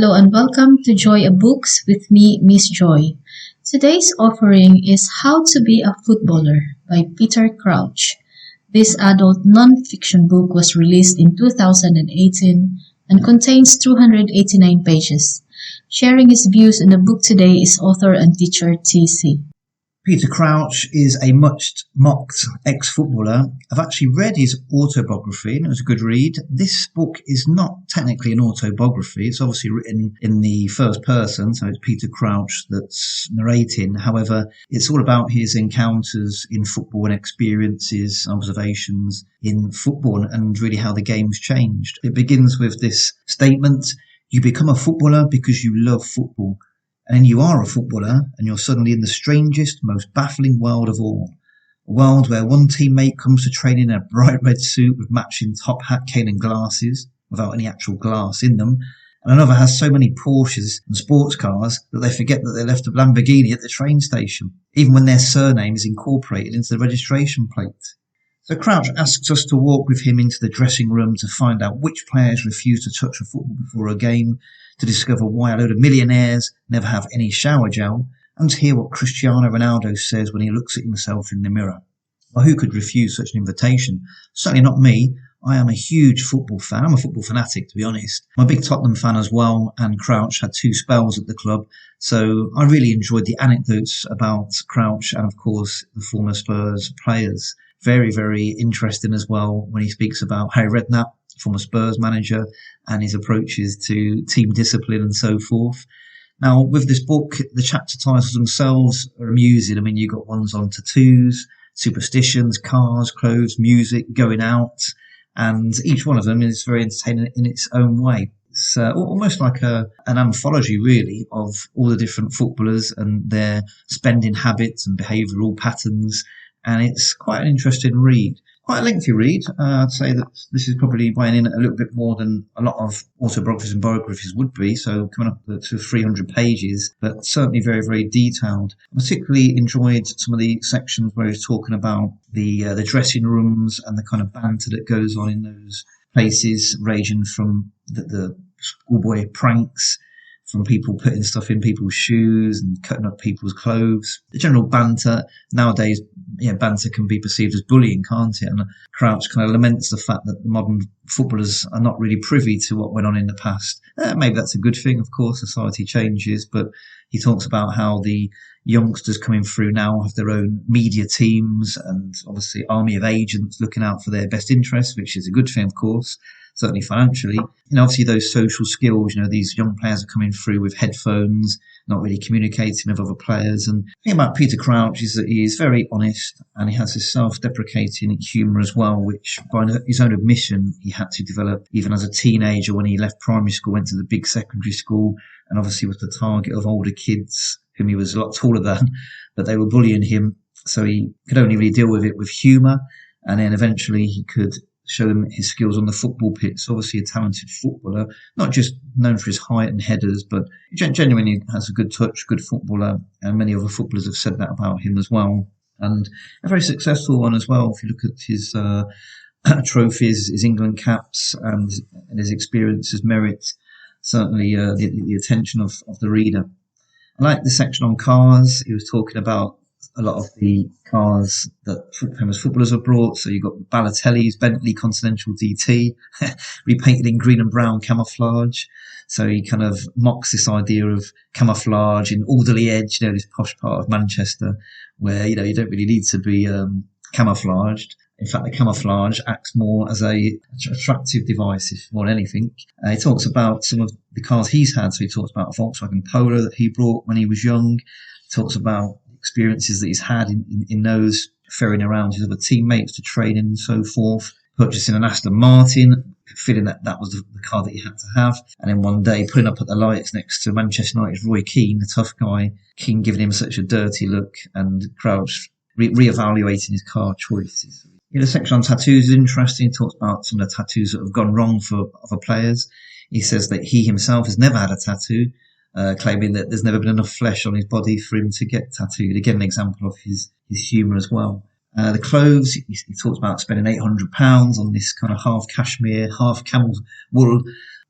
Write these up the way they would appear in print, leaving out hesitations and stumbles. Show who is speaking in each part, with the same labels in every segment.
Speaker 1: Hello and welcome to Joy of Books with me, Miss Joy. Today's offering is How to Be a Footballer by Peter Crouch. This adult non-fiction book was released in 2018 and contains 289 pages. Sharing his views on the book today is author and teacher TC.
Speaker 2: Peter Crouch is a much mocked ex-footballer. I've actually read his autobiography and it was a good read. This book is not technically an autobiography. It's obviously written in the first person, so it's Peter Crouch that's narrating. However, it's all about his encounters in football and experiences, observations in football and really how the game's changed. It begins with this statement: you become a footballer because you love football. And then you are a footballer and you're suddenly in the strangest, most baffling world of all. A world where one teammate comes to training in a bright red suit with matching top hat, cane and glasses, without any actual glass in them. And another has so many Porsches and sports cars that they forget that they left a Lamborghini at the train station, even when their surname is incorporated into the registration plate. So Crouch asks us to walk with him into the dressing room to find out which players refuse to touch a football before a game, to discover why a load of millionaires never have any shower gel, and to hear what Cristiano Ronaldo says when he looks at himself in the mirror. Well, who could refuse such an invitation? Certainly not me. I am a huge football fan. I'm a football fanatic, to be honest. I'm a big Tottenham fan as well, and Crouch had 2 spells at the club, so I really enjoyed the anecdotes about Crouch and, of course, the former Spurs players. Very, very interesting as well when he speaks about Harry Redknapp, former Spurs manager, and his approaches to team discipline and so forth. Now, with this book, the chapter titles themselves are amusing. I mean, you've got ones on tattoos, superstitions, cars, clothes, music, going out, and each one of them is very entertaining in its own way. It's almost like an anthology, really, of all the different footballers and their spending habits and behavioural patterns. And it's quite an interesting read. Quite a lengthy read. I'd say that this is probably weighing in a little bit more than a lot of autobiographies and biographies would be, so coming up to 300 pages, but certainly very, very detailed. I particularly enjoyed some of the sections where he's talking about the dressing rooms and the kind of banter that goes on in those places, ranging from the schoolboy pranks, from people putting stuff in people's shoes and cutting up people's clothes. The general banter. Nowadays, banter can be perceived as bullying, can't it? And Crouch kind of laments the fact that the modern footballers are not really privy to what went on in the past. Maybe that's a good thing, of course, society changes, but he talks about how the youngsters coming through now have their own media teams and obviously army of agents looking out for their best interests, which is a good thing, of course. Certainly financially. Obviously those social skills, these young players are coming through with headphones, not really communicating with other players. And the thing about Peter Crouch is that he is very honest and he has this self-deprecating humour as well, which by his own admission, he had to develop even as a teenager when he left primary school, went to the big secondary school, and obviously was the target of older kids whom he was a lot taller than, but they were bullying him. So he could only really deal with it with humour. And then eventually he could show them his skills on the football pitch. So obviously a talented footballer, not just known for his height and headers, but genuinely has a good touch, good footballer, and many other footballers have said that about him as well. And a very successful one as well. If you look at his trophies, his England caps, and his experience, his merit, certainly the attention of the reader. I like the section on cars. He was talking about a lot of the cars that famous footballers have brought. So you've got Balotelli's Bentley Continental DT, repainted in green and brown camouflage. So he kind of mocks this idea of camouflage in Alderley Edge, this posh part of Manchester, where, you don't really need to be camouflaged. In fact, the camouflage acts more as a attractive device, if more than anything. He talks about some of the cars he's had. So he talks about a Volkswagen Polo that he brought when he was young. He talks about experiences that he's had in those, ferrying around his other teammates to training and so forth, purchasing an Aston Martin, feeling that was the car that he had to have, and then one day putting up at the lights next to Manchester United's Roy Keane, the tough guy, Keane giving him such a dirty look, and Crouch re-evaluating his car choices. The section on tattoos is interesting. He talks about some of the tattoos that have gone wrong for other players. He says that he himself has never had a tattoo, claiming that there's never been enough flesh on his body for him to get tattooed. Again, an example of his humour as well. The clothes, he talks about spending £800 on this kind of half cashmere, half camel wool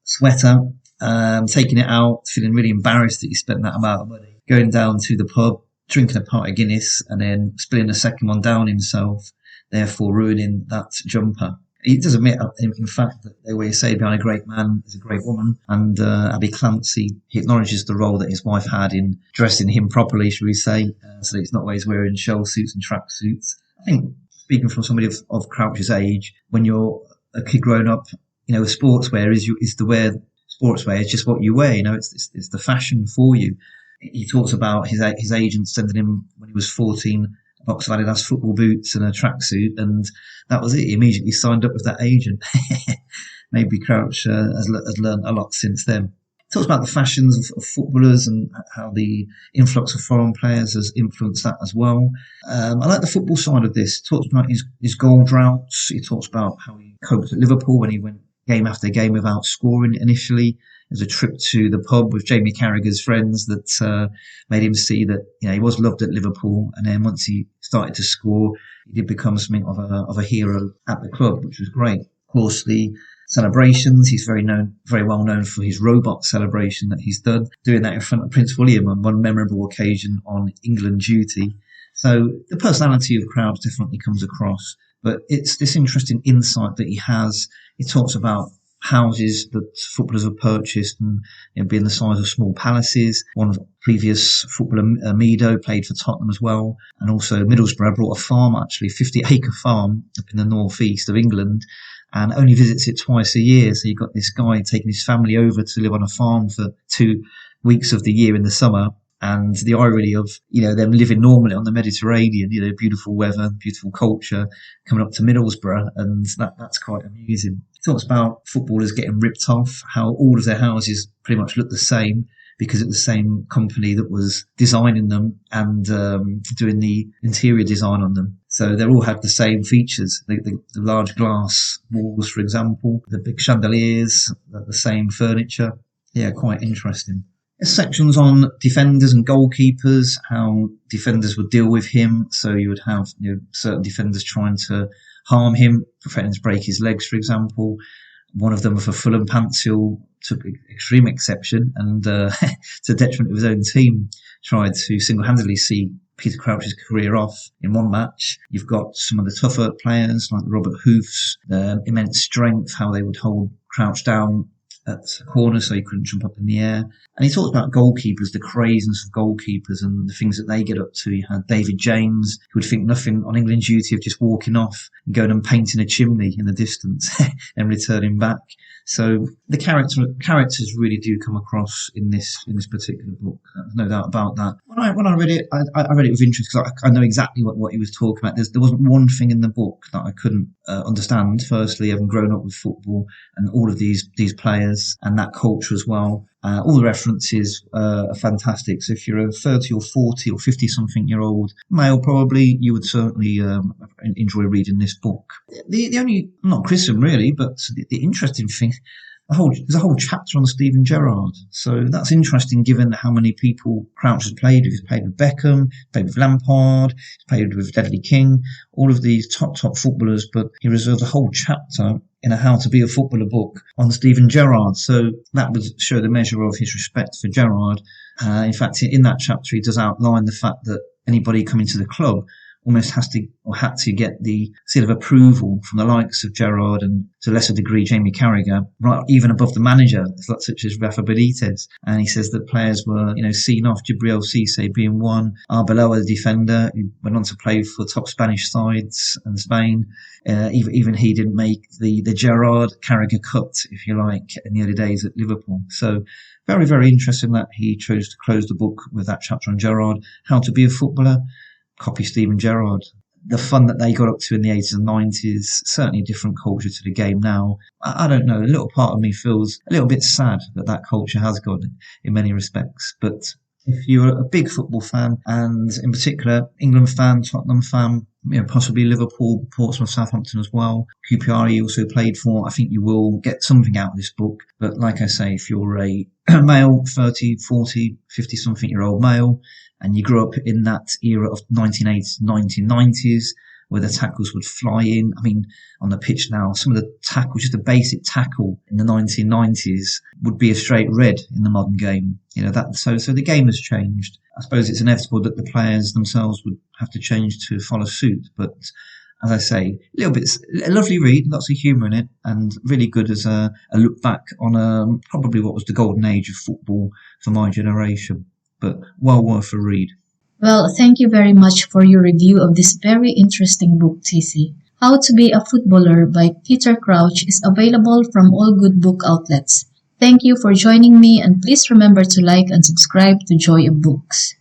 Speaker 2: sweater. taking it out, feeling really embarrassed that you spent that amount of money, going down to the pub, drinking a pint of Guinness, and then spilling the second one down himself, therefore ruining that jumper. He does admit, in fact, that they always say behind a great man is a great woman. And Abby Clancy, he acknowledges the role that his wife had in dressing him properly, should we say, so that he's not always wearing shell suits and track suits. I think, speaking from somebody of Crouch's age, when you're a kid growing up, sportswear is to wear. Sportswear is just what you wear. It's the fashion for you. He talks about his agent sending him when he was 14 a box of Adidas football boots and a tracksuit, and that was it. He immediately signed up with that agent. Maybe Crouch has learned a lot since then. He talks about the fashions of footballers and how the influx of foreign players has influenced that as well. I like the football side of this. He talks about his goal droughts. He talks about how he coped at Liverpool when he went game after game without scoring initially. There's a trip to the pub with Jamie Carragher's friends that made him see that he was loved at Liverpool, and then once he started to score, he did become something of a hero at the club, which was great. Of course, the celebrations, he's very well known for his robot celebration that he's done, doing that in front of Prince William on one memorable occasion on England duty. So the personality of Crouch definitely comes across, but it's this interesting insight that he has. He talks about houses that footballers have purchased and being the size of small palaces. One previous footballer, Mido, played for Tottenham as well. And also Middlesbrough brought a farm, actually, 50-acre farm up in the northeast of England, and only visits it twice a year. So you've got this guy taking his family over to live on a farm for 2 weeks of the year in the summer. And the irony of, them living normally on the Mediterranean, beautiful weather, beautiful culture, coming up to Middlesbrough, and that's quite amusing. He talks about footballers getting ripped off, how all of their houses pretty much look the same because it's the same company that was designing them and doing the interior design on them. So they all have the same features. The large glass walls, for example, the big chandeliers, the same furniture. Yeah, quite interesting. There's sections on defenders and goalkeepers, how defenders would deal with him. So you would have certain defenders trying to harm him, threatening to break his legs, for example. One of them, for Fulham, Pantsill, took extreme exception and to the detriment of his own team, tried to single-handedly see Peter Crouch's career off in one match. You've got some of the tougher players like Robert Hoofs, the immense strength, how they would hold Crouch down at the corner so he couldn't jump up in the air. And he talks about goalkeepers, the craziness of goalkeepers and the things that they get up to. You had David James, who would think nothing on England duty of just walking off and going and painting a chimney in the distance and returning back. So the characters really do come across in this particular book. There's no doubt about that. When I read it, I read it with interest because I know exactly what he was talking about. There wasn't one thing in the book that I couldn't understand. Firstly, having grown up with football and all of these players and that culture as well. All the references are fantastic. So if you're a 30 or 40 or 50-something-year-old male, probably you would certainly enjoy reading this book. The only, not criticism really, but the interesting thing, there's a whole chapter on Steven Gerrard. So that's interesting given how many people Crouch has played with. He's played with Beckham, played with Lampard, he's played with Ledley King, all of these top footballers, but he reserves a whole chapter in a How to Be a Footballer book on Steven Gerrard. So that would show the measure of his respect for Gerrard. In fact, in that chapter, he does outline the fact that anybody coming to the club almost had to get the seal of approval from the likes of Gerrard and to a lesser degree Jamie Carragher, right, even above the manager, such as Rafa Benitez. And he says that players were, seen off, Gibril Cisse being one, Arbeloa, the defender, who went on to play for top Spanish sides and Spain. Even he didn't make the Gerrard Carragher cut, if you like, in the early days at Liverpool. So very, very interesting that he chose to close the book with that chapter on Gerrard, How to Be a Footballer. Copy Steven Gerrard. The fun that they got up to in the 80s and 90s, certainly a different culture to the game now. I don't know, a little part of me feels a little bit sad that culture has gone in many respects. But if you're a big football fan, and in particular England fan, Tottenham fan, possibly Liverpool, Portsmouth, Southampton as well, QPR he also played for, I think you will get something out of this book. But like I say, if you're a male, 30, 40, 50-something-year-old male, and you grew up in that era of 1980s, 1990s, where the tackles would fly in. I mean, on the pitch now, some of the tackles, just a basic tackle in the 1990s would be a straight red in the modern game. So the game has changed. I suppose it's inevitable that the players themselves would have to change to follow suit. But as I say, a lovely read, lots of humour in it, and really good as a look back on probably what was the golden age of football for my generation. But well worth a read.
Speaker 1: Well, thank you very much for your review of this very interesting book, TC. How to Be a Footballer by Peter Crouch is available from all good book outlets. Thank you for joining me, and please remember to like and subscribe to Joy of Books.